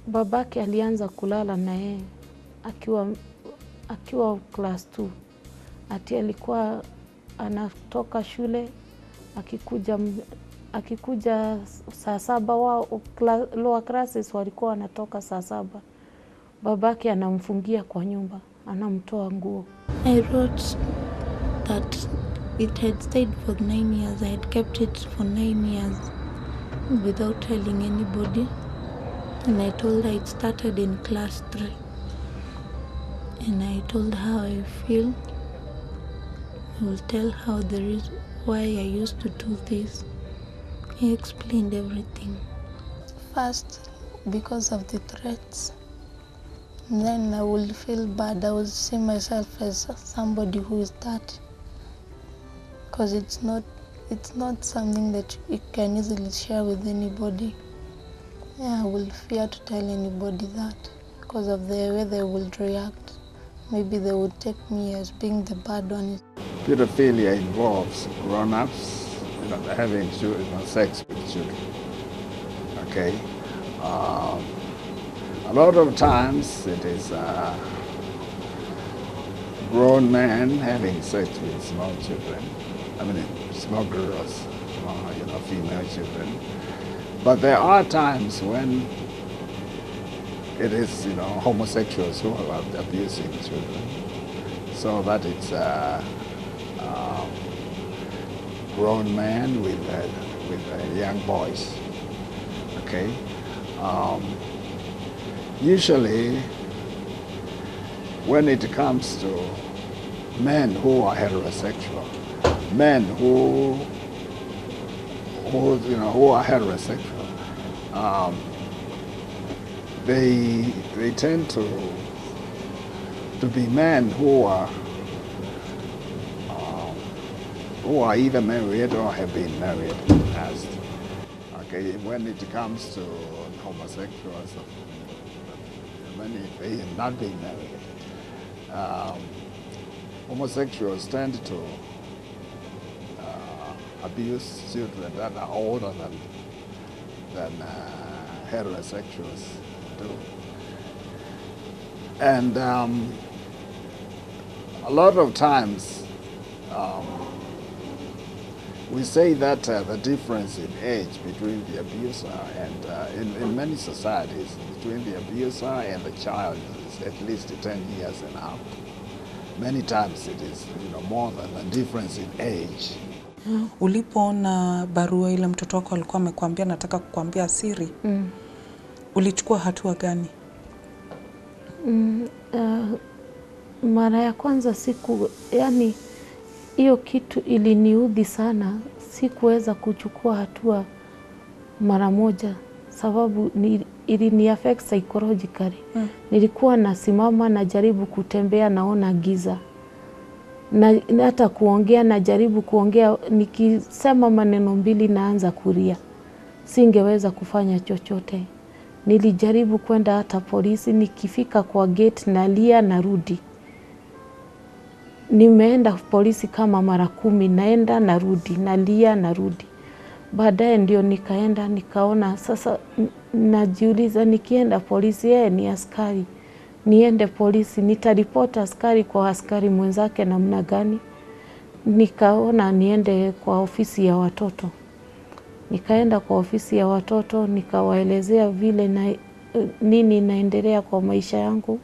babake alianza kulala na yeye akiwa class 2. Ati alikuwa anatoka shule akikuja saa 7, wao lower classes walikuwa wanatoka saa 7. Babake anamfungia kwa nyumba, anamtoa nguo. I wrote that it had stayed for 9 years. I had kept it for 9 years without telling anybody. And I told her it started in class 3. And I told her how I feel. I will tell her why I used to do this. I explained everything. First, because of the threats. And then I would feel bad. I would see myself as somebody who is that. Because it's not something that you can easily share with anybody. Yeah, I will fear to tell anybody that because of the way they will react. Maybe they would take me as being the bad one. Pedophilia involves grown-ups, having sex with children. Okay, a lot of times it is grown men having sex with small children. I mean, small girls, female children. But there are times when it is, homosexuals who are abusing children. So that it's grown men with young boys. Okay. Usually, when it comes to men who are heterosexual, men who are heterosexual, they tend to be men who are either married or have been married in the past. Okay, when it comes to homosexuals, many they have not been married. Homosexuals tend to abuse children that are older than heterosexuals do. And a lot of times we say that the difference in age between the abuser and in many societies between the abuser and the child is at least 10 years and up. Many times it is more than the difference in age. Ulipoona barua ile mtoto wako alikuwa amekwambia nataka kukuambia siri, ulichukua hatua gani? Mara ya kwanza hiyo kitu iliniudhi sana, sikuweza kuchukua hatua mara moja sababu ilini affect psychologically. Nilikuwa nasimama najaribu kutembea naona giza. Na hata kuongea najaribu kuongea, nikisema maneno mbili naanza kulia. Singeweza kufanya chochote. Nilijaribu kwenda hata polisi, nikifika kwa gate nalia narudi. Nimeenda polisi kama mara 10, naenda narudi, nalia narudi. Baadaye ndio nikaenda nikaona sasa, najiuliza nikienda polisi yeye ni askari. Niende polisi, nitaripota askari kwa askari mwenzake namna gani? Nikaona niende kwa ofisi ya watoto. Nikaenda kwa ofisi ya watoto, nikawaelezea vile nini naendelea kwa maisha yangu.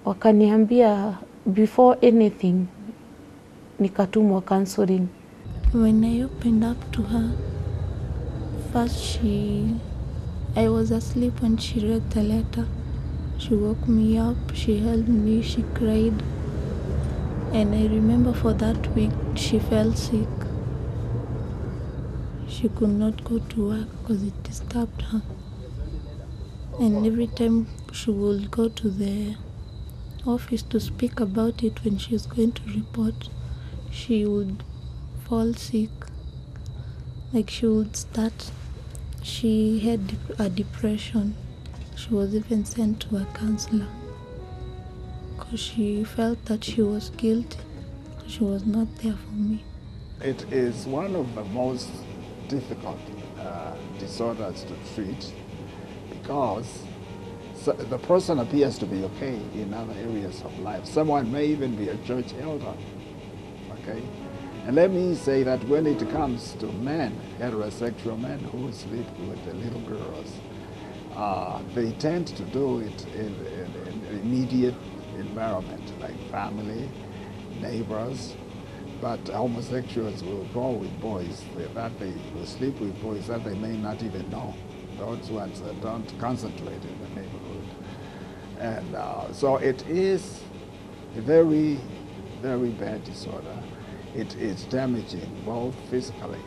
Wakaniambia before anything, nikatumwa counseling. When I opened up to her, first I was asleep when she read the letter. She woke me up, she held me, she cried. And I remember for that week, she fell sick. She could not go to work because it disturbed her. And every time she would go to the office to speak about it when she was going to report, she would fall sick. Like she had a depression. She was even sent to a counselor because she felt that she was guilty. She was not there for me. It is one of the most difficult disorders to treat because So the person appears to be okay in other areas of life. Someone may even be a church elder, okay? And let me say that when it comes to men, heterosexual men who sleep with the little girls, they tend to do it in immediate environment, like family, neighbors, but homosexuals will go with boys, that they will sleep with boys that they may not even know. Those ones don't concentrate in the neighborhood. And so it is a very, very bad disorder. It is damaging both physically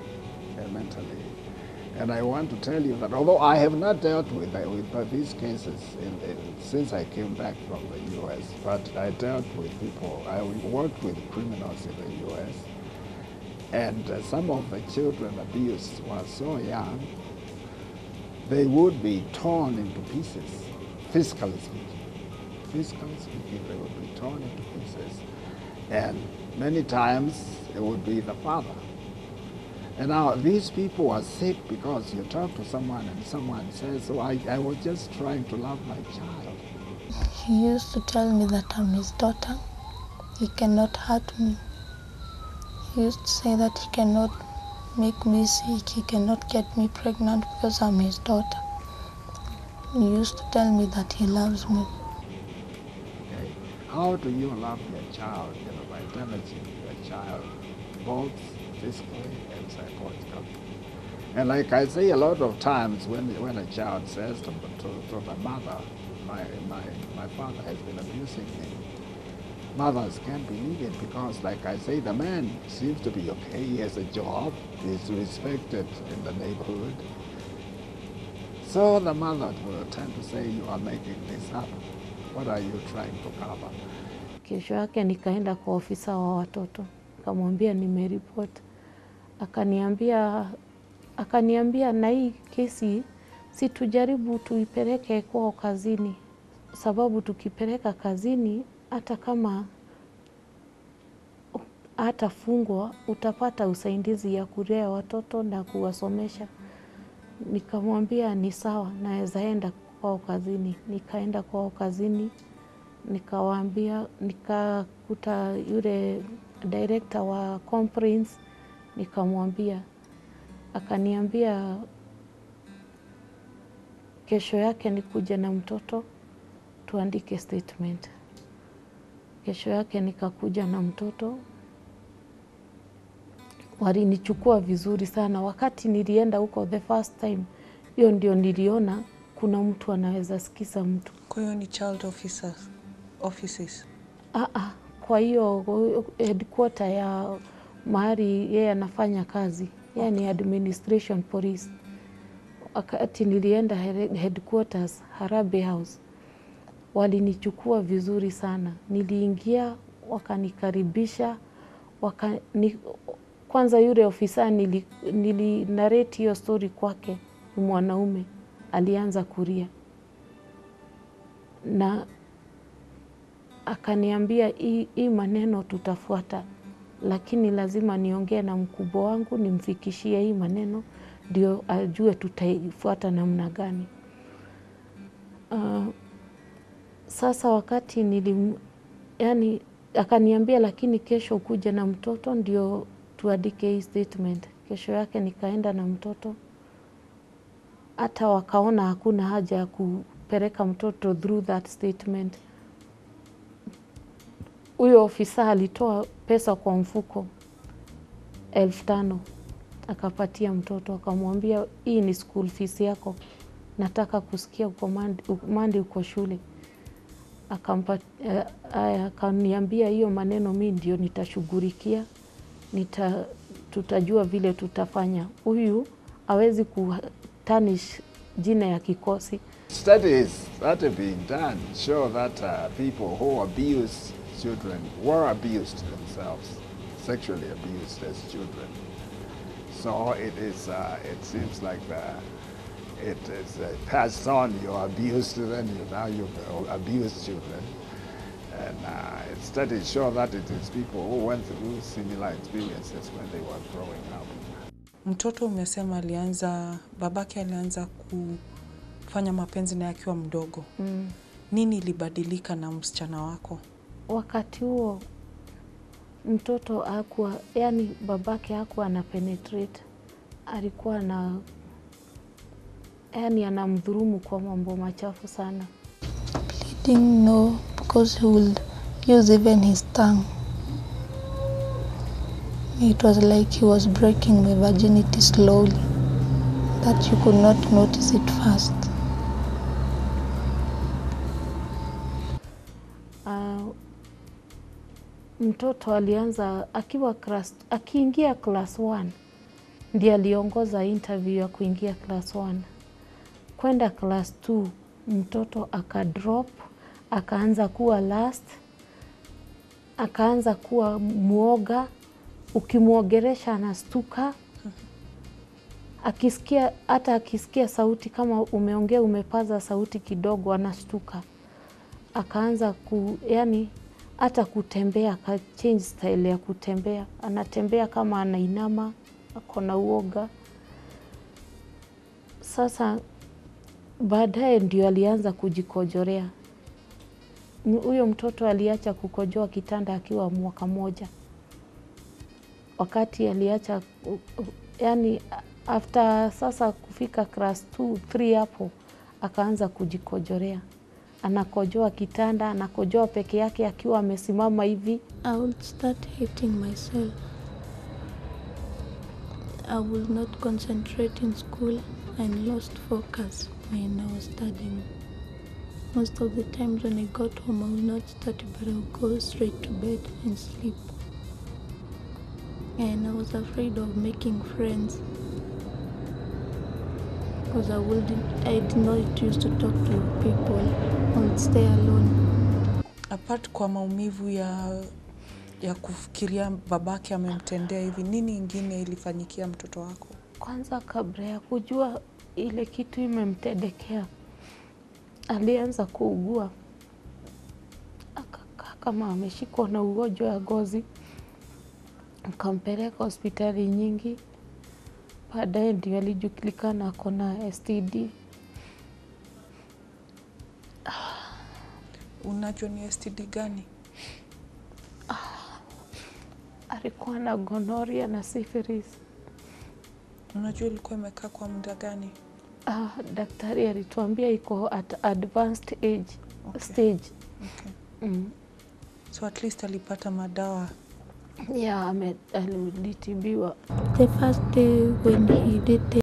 and mentally. And I want to tell you that although I have not dealt with these cases since I came back from the U.S., but I dealt with people, I worked with criminals in the U.S., and some of the children abused were so young, they would be torn into pieces, physically speaking. Physically speaking, they would be torn into pieces. And many times it would be the father. And now these people are sick because you talk to someone and someone says, oh, I was just trying to love my child. He used to tell me that I'm his daughter. He cannot hurt me. He used to say that he cannot make me sick. He cannot get me pregnant because I'm his daughter. He used to tell me that he loves me. Okay. How do you love your child, by damaging your child, both physically and psychologically? And like I say a lot of times when a child says to the mother, my father has been abusing me, mothers can't believe it because, like I say, the man seems to be okay, he has a job, he's respected in the neighborhood. So the mother will tend to say, you are making this up. What are you trying to cover? Kesho yake nikaenda kwa ofisa wa watoto, nikamwambia nimeripot. Akaniambia na hii kesi si tujaribu tuipeleke kwao kazini, sababu tukipeleka kazini hata kama hatafungwa utapata usaidizi ya kulea watoto na kuwasomesha. Nikamwambia ni sawa, naweza enda kwao kazini. Nikaenda kwao kazini, nikawaambia, nikakuta yule director wa complaints, nikamwambia. Akaniambia kesho yake nikuja na mtoto tuandike statement. Kesho yake nikakuja na mtoto. Walinichukua vizuri sana. Wakati nilienda huko the first time, hiyo ndio niliona kuna mtu anaweza sikiza mtu. Kwa hiyo ni child offices? Kwa hiyo headquarter ya mahali yeye anafanya kazi. Yeye ni administration police. Wakati nilienda headquarters, Harambee House, walinichukua vizuri sana. Niliingia, wakanikaribisha, kwanza yule ofisa narrate hiyo story kwake, mwanaume, alianza kulia. Na akaniambia hii maneno tutafuata, lakini lazima niongee na mkubwa wangu nimfikishie hii maneno ndio ajue tutaifuata namna gani. Sasa wakati akaniambia lakini kesho kuja na mtoto ndio tuandike hii statement. Kesho yake nikaenda na mtoto. Hata wakaona hakuna haja ya kupeleka mtoto through that statement. Huyo ofisa alitoa pesa kwa mfuko 5,000 akapatia mtoto, akamwambia hii ni school fees yako, nataka kusikia Monday uko shule. Akaniambia hiyo maneno mimi ndio nitashughulikia, tutajua vile tutafanya. Huyu hawezi kutanish jina ya kikosi. Studies that have been done show that people who abuse children were abused themselves, sexually abused as children. So it seems like it is passed on. You're abused, then now you abuse children. And studies show that it is people who went through similar experiences when they were growing up. Mtoto umesema babake alianza ulifanya mapenzi naye akiwa mdogo. Nini ilibadilika na msichana wako? Wakati huo mtoto hakuwa, yani babake hakuwa ana penetrate. Alikuwa na, yani anamdhulumu kwa mambo machafu sana. Bleeding, no, because he will use even his tongue. It was like he was breaking my virginity slowly, that you could not notice it fast. Mtoto alianza akiingia class 1 ndiye aliongoza interview ya kuingia class 1. Kwenda class 2 mtoto akadrop, akaanza kuwa last, akaanza kuwa muoga, ukimuogeresha anastuka. Akisikia sauti kama umeongea umepaza sauti kidogo anastuka. Akaanza yani hata kutembea, ka change style ya kutembea. Anatembea kama anainama, ako na uoga. Sasa baadaye ndio alianza kujikojorea. Huyo mtoto aliacha kukojoa kitanda akiwa mwaka 1. Wakati aliacha, yani after sasa kufika class 2, 3 hapo, akaanza kujikojorea. Anakojoa kitanda, anakojoa peke yake akiwa amesimama hivi. I would start hating myself. I would not concentrate in school and lost focus when I was studying. Most of the times when I got home, I would not study, but I would go straight to bed and sleep. And I was afraid of making friends because I did not used to talk to people. I would stay alone. Apart kwa maumivu ya kufikiria babake amemtendea hivi, nini ingine ilifanyikia mtoto wako? Kwanza kabla ya kujua ile kitu imemtendekea, alianza kuugua. Akakaa kama ameshikwa na ugonjwa wa ngozi. Akampeleka hospitali nyingi. Baadaye ndio alijulikana ako na STD. Unajua ni STD gani? Alikuwa na gonorrhea na syphilis. Unajua ilikuwa imekaa kwa muda gani? Daktari alituambia iko at advanced age stage. Okay. So at least alipata madawa. Yeah, alitibiwa. The first day when he did